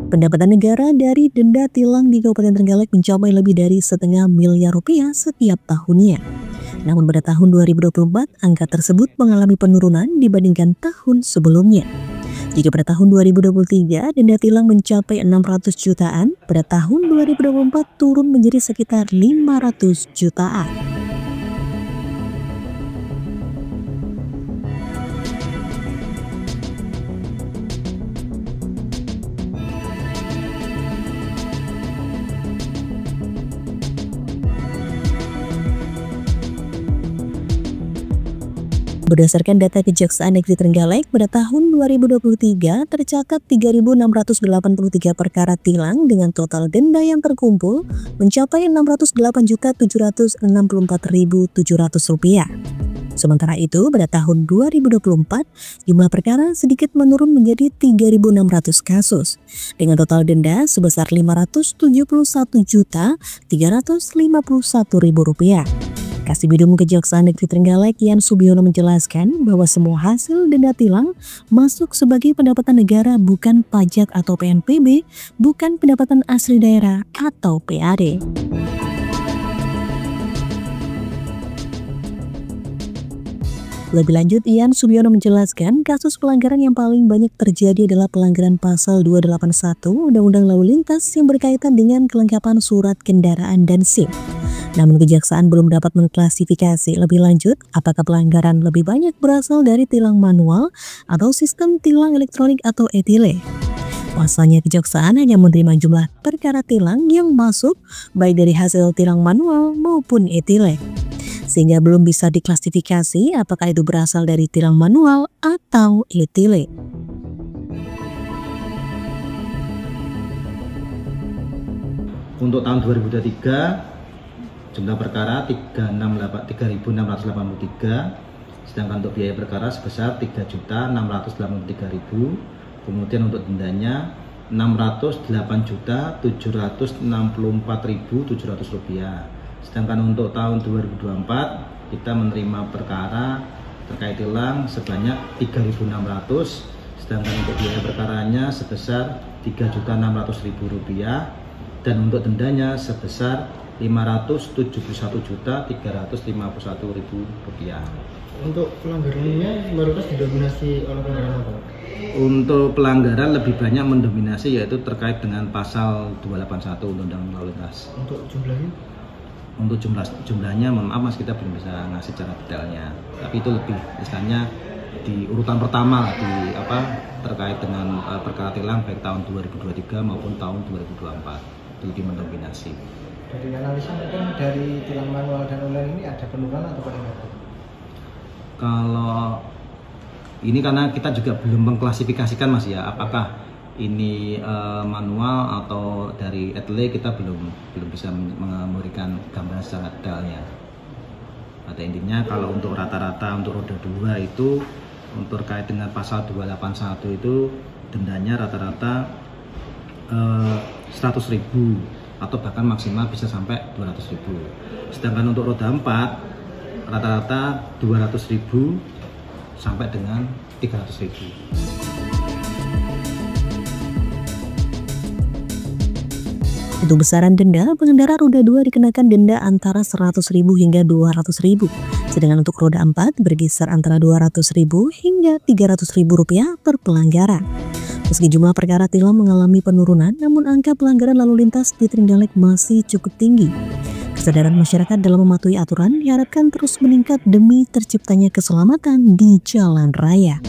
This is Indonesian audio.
Pendapatan negara dari denda tilang di Kabupaten Trenggalek mencapai lebih dari setengah miliar rupiah setiap tahunnya. Namun pada tahun 2024, angka tersebut mengalami penurunan dibandingkan tahun sebelumnya. Jika pada tahun 2023 denda tilang mencapai 600 jutaan, pada tahun 2024 turun menjadi sekitar 500 jutaan. Berdasarkan data Kejaksaan Negeri Trenggalek, pada tahun 2023 tercatat 3.683 perkara tilang dengan total denda yang terkumpul mencapai Rp608.764.700. Sementara itu, pada tahun 2024, jumlah perkara sedikit menurun menjadi 3.600 kasus, dengan total denda sebesar Rp571.351.000. Kasibidum Kejaksaan Negeri Trenggalek Yan Subiono menjelaskan bahwa semua hasil denda tilang masuk sebagai pendapatan negara, bukan pajak atau PNBP, bukan pendapatan asli daerah atau PAD. Lebih lanjut, Yan Subiono menjelaskan kasus pelanggaran yang paling banyak terjadi adalah pelanggaran pasal 281 Undang-Undang Lalu Lintas yang berkaitan dengan kelengkapan surat kendaraan dan SIM. Namun Kejaksaan belum dapat mengklasifikasi lebih lanjut apakah pelanggaran lebih banyak berasal dari tilang manual atau sistem tilang elektronik atau e-tile. Pasalnya Kejaksaan hanya menerima jumlah perkara tilang yang masuk baik dari hasil tilang manual maupun e-tile, sehingga belum bisa diklasifikasi apakah itu berasal dari tilang manual atau e-tile. Untuk tahun 2023 jumlah perkara 3.683, sedangkan untuk biaya perkara sebesar 3.683.000. Kemudian untuk dendanya Rp608.764.700. Sedangkan untuk tahun 2024 kita menerima perkara terkait tilang sebanyak 3.600, sedangkan untuk biaya perkaranya sebesar Rp3.600.000 dan untuk dendanya sebesar Rp571.351.000. Untuk pelanggarannya mayoritas didominasi oleh pelanggaran apa? Untuk pelanggaran lebih banyak mendominasi yaitu terkait dengan pasal 281 Undang-Undang Lalu Lintas. Untuk jumlahnya? Untuk jumlahnya, maaf Mas, kita belum bisa ngasih secara detailnya. Tapi itu lebih istilahnya di urutan pertama terkait dengan perkara tilang baik tahun 2023 maupun tahun 2024 itu lebih mendominasi. Dari analisa mungkin dari tilang manual dan online ini ada penurunan atau peningkatan? Kalau ini karena kita juga belum mengklasifikasikan Mas ya, apakah ini manual atau dari e-tile, kita belum bisa memberikan gambaran secara detailnya. Pada intinya kalau untuk rata-rata untuk roda 2 itu untuk terkait dengan pasal 281 itu dendanya rata-rata 100.000 atau bahkan maksimal bisa sampai 200.000. Sedangkan untuk roda 4 rata-rata 200.000 sampai dengan 300.000. Untuk besaran denda, pengendara roda 2 dikenakan denda antara Rp100.000 hingga Rp200.000. Sedangkan untuk roda 4 berkisar antara Rp200.000 hingga Rp300.000 per pelanggaran. Meski jumlah perkara tilang mengalami penurunan, namun angka pelanggaran lalu lintas di Trenggalek masih cukup tinggi. Kesadaran masyarakat dalam mematuhi aturan diharapkan terus meningkat demi terciptanya keselamatan di jalan raya.